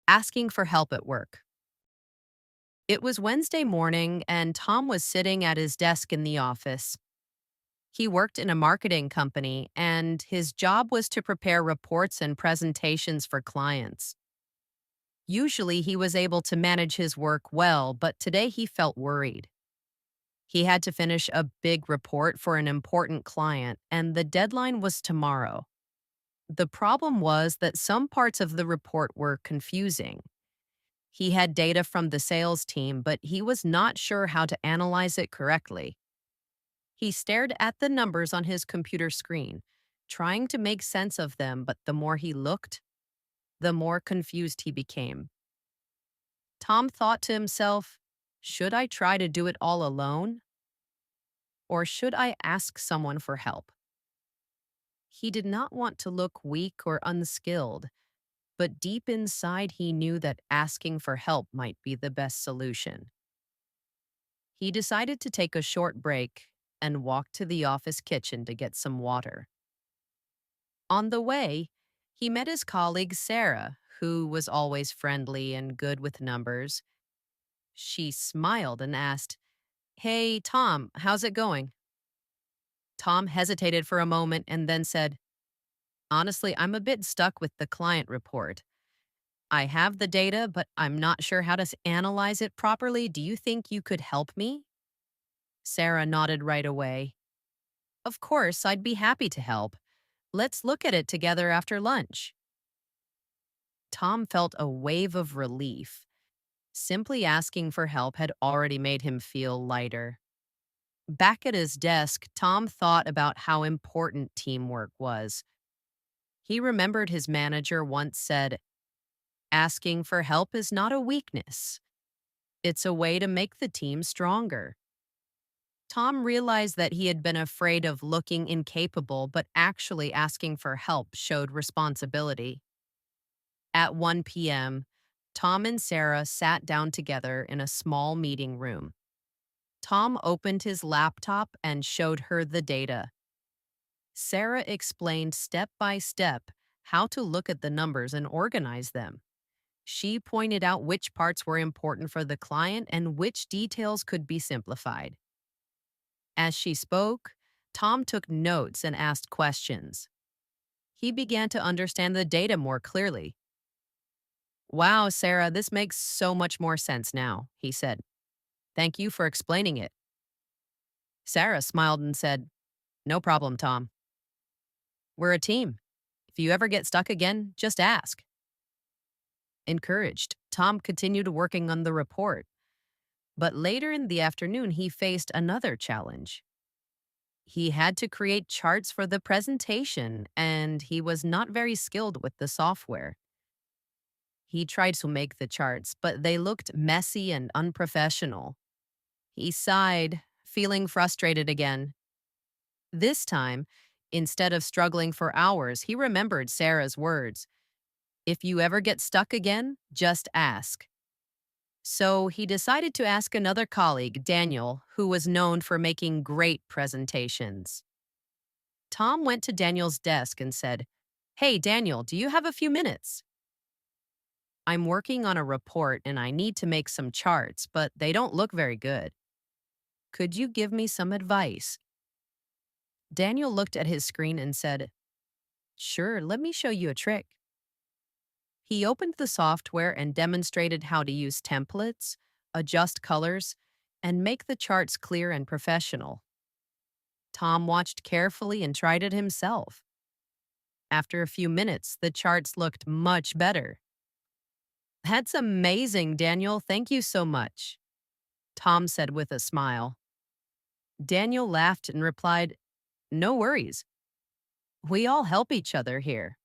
Asking for help at work. It was Wednesday morning, and Tom was sitting at his desk in the office. He worked in a marketing company, and his job was to prepare reports and presentations for clients. Usually, he was able to manage his work well, but today he felt worried. He had to finish a big report for an important client, and the deadline was tomorrow. The problem was that some parts of the report were confusing. He had data from the sales team, but he was not sure how to analyze it correctly. He stared at the numbers on his computer screen, trying to make sense of them, but the more he looked, the more confused he became. Tom thought to himself, should I try to do it all alone? Or should I ask someone for help? He did not want to look weak or unskilled, but deep inside he knew that asking for help might be the best solution. He decided to take a short break and walk to the office kitchen to get some water. On the way, he met his colleague Sarah, who was always friendly and good with numbers. She smiled and asked, "Hey, Tom, how's it going?" Tom hesitated for a moment and then said, "Honestly, I'm a bit stuck with the client report. I have the data, but I'm not sure how to analyze it properly. Do you think you could help me?" Sarah nodded right away. "Of course, I'd be happy to help. Let's look at it together after lunch." Tom felt a wave of relief. Simply asking for help had already made him feel lighter. Back at his desk, Tom thought about how important teamwork was. He remembered his manager once said, "Asking for help is not a weakness. It's a way to make the team stronger." Tom realized that he had been afraid of looking incapable, but actually asking for help showed responsibility. At 1 p.m., Tom and Sarah sat down together in a small meeting room. Tom opened his laptop and showed her the data. Sarah explained step by step how to look at the numbers and organize them. She pointed out which parts were important for the client and which details could be simplified. As she spoke, Tom took notes and asked questions. He began to understand the data more clearly. "Wow, Sarah, this makes so much more sense now," he said. "Thank you for explaining it." Sarah smiled and said, "No problem, Tom. We're a team. If you ever get stuck again, just ask." Encouraged, Tom continued working on the report. But later in the afternoon, he faced another challenge. He had to create charts for the presentation, and he was not very skilled with the software. He tried to make the charts, but they looked messy and unprofessional. He sighed, feeling frustrated again. This time, instead of struggling for hours, he remembered Sarah's words. "If you ever get stuck again, just ask." So he decided to ask another colleague, Daniel, who was known for making great presentations. Tom went to Daniel's desk and said, "Hey, Daniel, do you have a few minutes? I'm working on a report and I need to make some charts, but they don't look very good. Could you give me some advice?" Daniel looked at his screen and said, "Sure, let me show you a trick." He opened the software and demonstrated how to use templates, adjust colors, and make the charts clear and professional. Tom watched carefully and tried it himself. After a few minutes, the charts looked much better. "That's amazing, Daniel. Thank you so much," Tom said with a smile. Daniel laughed and replied, "No worries. We all help each other here."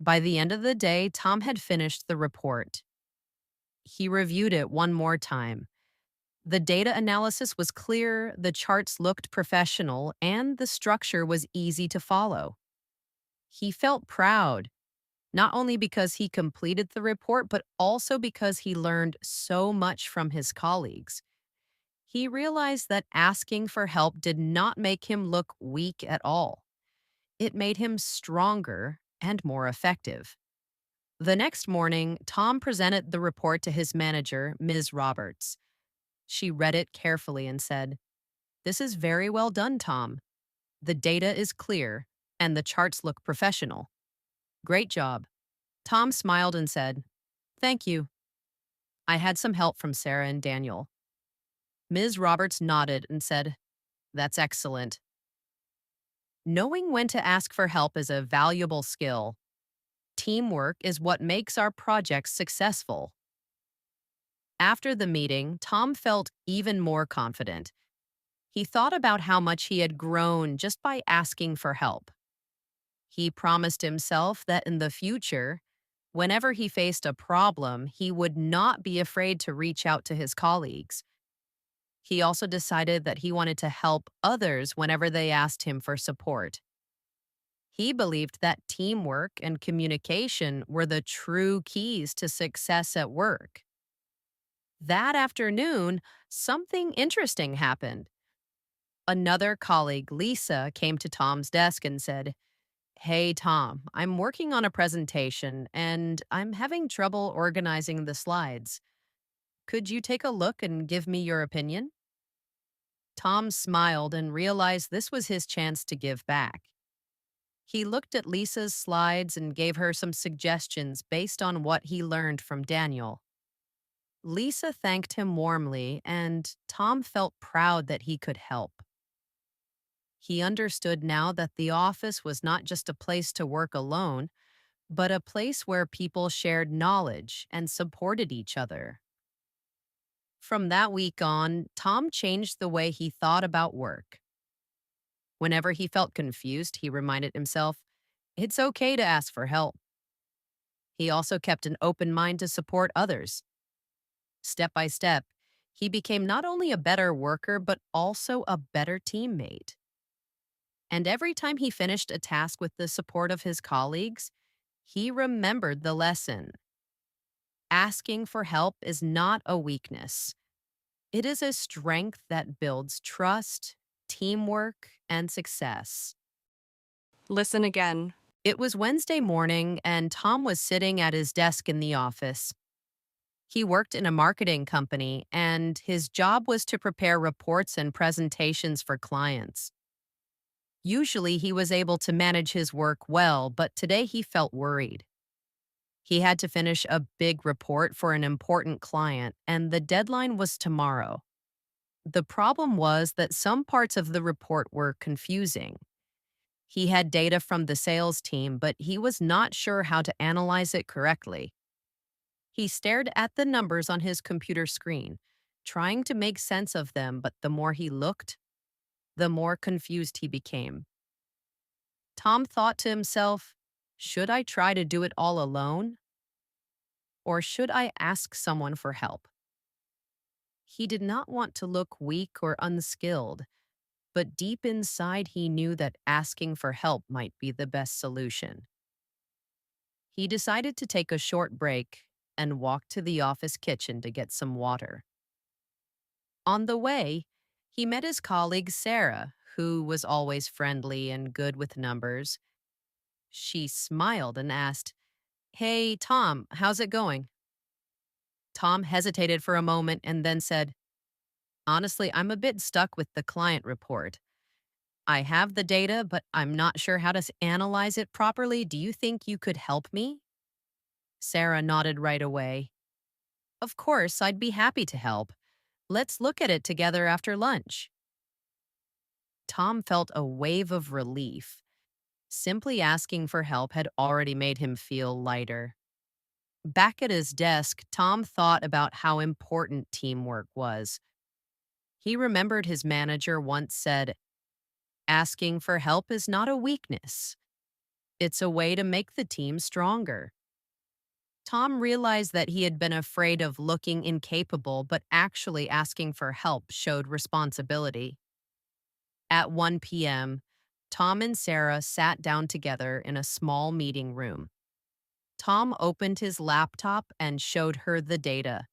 By the end of the day, Tom had finished the report. He reviewed it one more time. The data analysis was clear, the charts looked professional, and the structure was easy to follow. He felt proud, not only because he completed the report, but also because he learned so much from his colleagues. He realized that asking for help did not make him look weak at all. It made him stronger and more effective. The next morning, Tom presented the report to his manager, Ms. Roberts. She read it carefully and said, "This is very well done, Tom. The data is clear, and the charts look professional. Great job." Tom smiled and said, "Thank you. I had some help from Sarah and Daniel." Ms. Roberts nodded and said, "That's excellent." Knowing when to ask for help is a valuable skill. Teamwork is what makes our projects successful. After the meeting, Tom felt even more confident. He thought about how much he had grown just by asking for help. He promised himself that in the future, whenever he faced a problem, he would not be afraid to reach out to his colleagues. He also decided that he wanted to help others whenever they asked him for support. He believed that teamwork and communication were the true keys to success at work. That afternoon, something interesting happened. Another colleague, Lisa, came to Tom's desk and said, "Hey, Tom, I'm working on a presentation and I'm having trouble organizing the slides. Could you take a look and give me your opinion?" Tom smiled and realized this was his chance to give back. He looked at Lisa's slides and gave her some suggestions based on what he learned from Daniel. Lisa thanked him warmly, and Tom felt proud that he could help. He understood now that the office was not just a place to work alone, but a place where people shared knowledge and supported each other. From that week on, Tom changed the way he thought about work. Whenever he felt confused, he reminded himself, it's okay to ask for help. He also kept an open mind to support others. Step by step, he became not only a better worker, but also a better teammate. And every time he finished a task with the support of his colleagues, he remembered the lesson. Asking for help is not a weakness. It is a strength that builds trust, teamwork, and success. Listen again. It was Wednesday morning, and Tom was sitting at his desk in the office. He worked in a marketing company, and his job was to prepare reports and presentations for clients. Usually, he was able to manage his work well, but today he felt worried. He had to finish a big report for an important client, and the deadline was tomorrow. The problem was that some parts of the report were confusing. He had data from the sales team, but he was not sure how to analyze it correctly. He stared at the numbers on his computer screen, trying to make sense of them, but the more he looked, the more confused he became. Tom thought to himself, should I try to do it all alone? Or should I ask someone for help? He did not want to look weak or unskilled, but deep inside he knew that asking for help might be the best solution. He decided to take a short break and walk to the office kitchen to get some water. On the way, he met his colleague Sarah, who was always friendly and good with numbers. She smiled and asked, "Hey, Tom, how's it going?" Tom hesitated for a moment and then said, "Honestly, I'm a bit stuck with the client report. I have the data, but I'm not sure how to analyze it properly. Do you think you could help me?" Sarah nodded right away. "Of course, I'd be happy to help. Let's look at it together after lunch." Tom felt a wave of relief. Simply asking for help had already made him feel lighter. Back at his desk, Tom thought about how important teamwork was. He remembered his manager once said, "Asking for help is not a weakness. It's a way to make the team stronger." Tom realized that he had been afraid of looking incapable, but actually asking for help showed responsibility. At 1 p.m., Tom and Sarah sat down together in a small meeting room. Tom opened his laptop and showed her the data.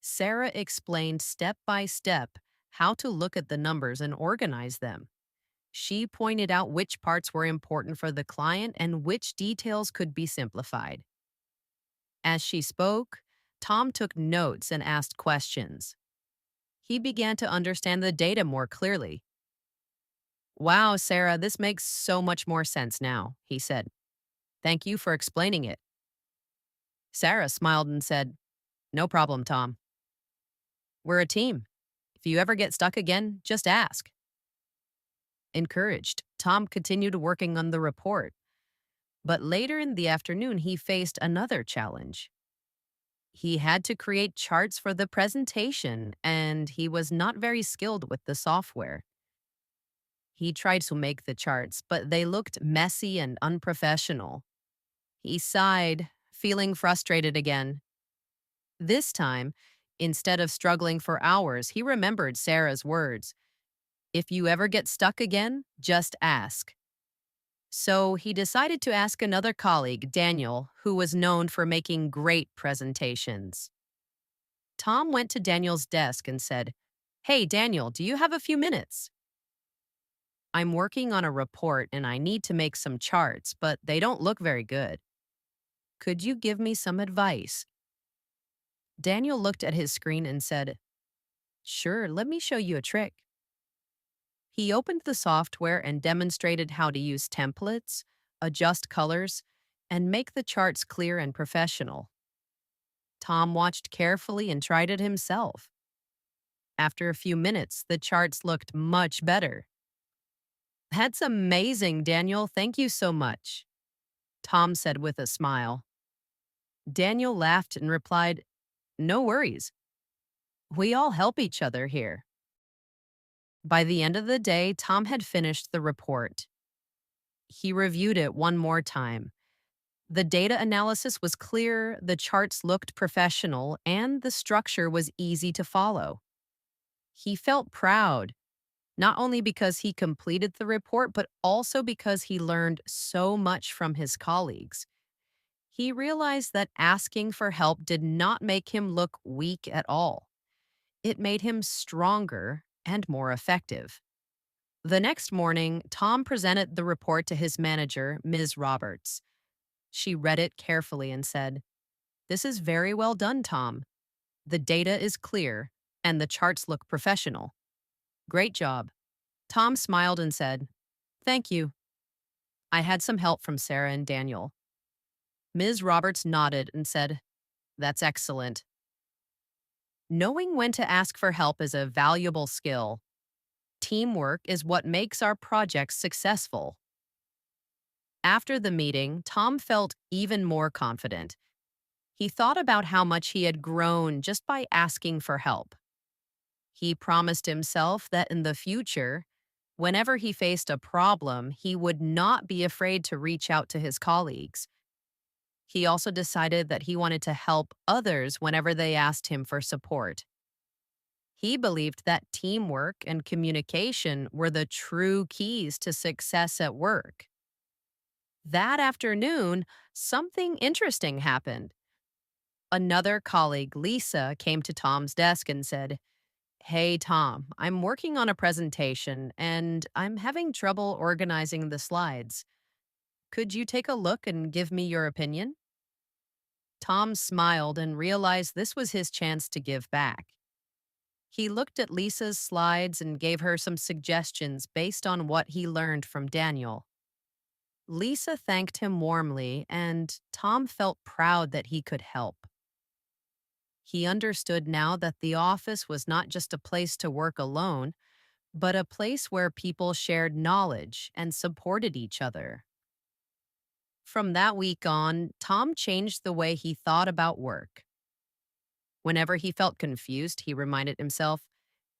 Sarah explained step by step how to look at the numbers and organize them. She pointed out which parts were important for the client and which details could be simplified. As she spoke, Tom took notes and asked questions. He began to understand the data more clearly. Wow, Sarah, this makes so much more sense now, he said. Thank you for explaining it. Sarah smiled and said, No problem, Tom. We're a team. If you ever get stuck again, just ask. Encouraged, Tom continued working on the report. But later in the afternoon, he faced another challenge. He had to create charts for the presentation, and he was not very skilled with the software. He tried to make the charts, but they looked messy and unprofessional. He sighed, feeling frustrated again. This time, instead of struggling for hours, he remembered Sarah's words. If you ever get stuck again, just ask. So he decided to ask another colleague, Daniel, who was known for making great presentations. Tom went to Daniel's desk and said, Hey, Daniel, do you have a few minutes? I'm working on a report and I need to make some charts, but they don't look very good. Could you give me some advice? Daniel looked at his screen and said, Sure, let me show you a trick. He opened the software and demonstrated how to use templates, adjust colors, and make the charts clear and professional. Tom watched carefully and tried it himself. After a few minutes, the charts looked much better. That's amazing, Daniel. Thank you so much, Tom said with a smile. Daniel laughed and replied, No worries. We all help each other here. By the end of the day, Tom had finished the report. He reviewed it one more time. The data analysis was clear, the charts looked professional, and the structure was easy to follow. He felt proud, not only because he completed the report, but also because he learned so much from his colleagues. He realized that asking for help did not make him look weak at all. It made him stronger and more effective. The next morning, Tom presented the report to his manager, Ms. Roberts. She read it carefully and said, This is very well done, Tom. The data is clear, and the charts look professional. Great job. Tom smiled and said, Thank you. I had some help from Sarah and Daniel. Ms. Roberts nodded and said, That's excellent. Knowing when to ask for help is a valuable skill. Teamwork is what makes our projects successful. After the meeting, Tom felt even more confident. He thought about how much he had grown just by asking for help. He promised himself that in the future, whenever he faced a problem, he would not be afraid to reach out to his colleagues. He also decided that he wanted to help others whenever they asked him for support. He believed that teamwork and communication were the true keys to success at work. That afternoon, something interesting happened. Another colleague, Lisa, came to Tom's desk and said, Hey, Tom, I'm working on a presentation and I'm having trouble organizing the slides. Could you take a look and give me your opinion? Tom smiled and realized this was his chance to give back. He looked at Lisa's slides and gave her some suggestions based on what he learned from Daniel. Lisa thanked him warmly, and Tom felt proud that he could help. He understood now that the office was not just a place to work alone, but a place where people shared knowledge and supported each other. From that week on, Tom changed the way he thought about work. Whenever he felt confused, he reminded himself,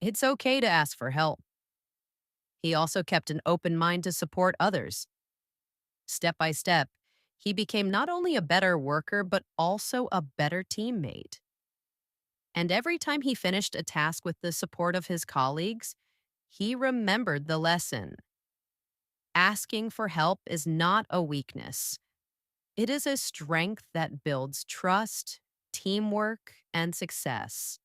it's okay to ask for help. He also kept an open mind to support others. Step by step, he became not only a better worker, but also a better teammate. And every time he finished a task with the support of his colleagues, he remembered the lesson. Asking for help is not a weakness. It is a strength that builds trust, teamwork, and success.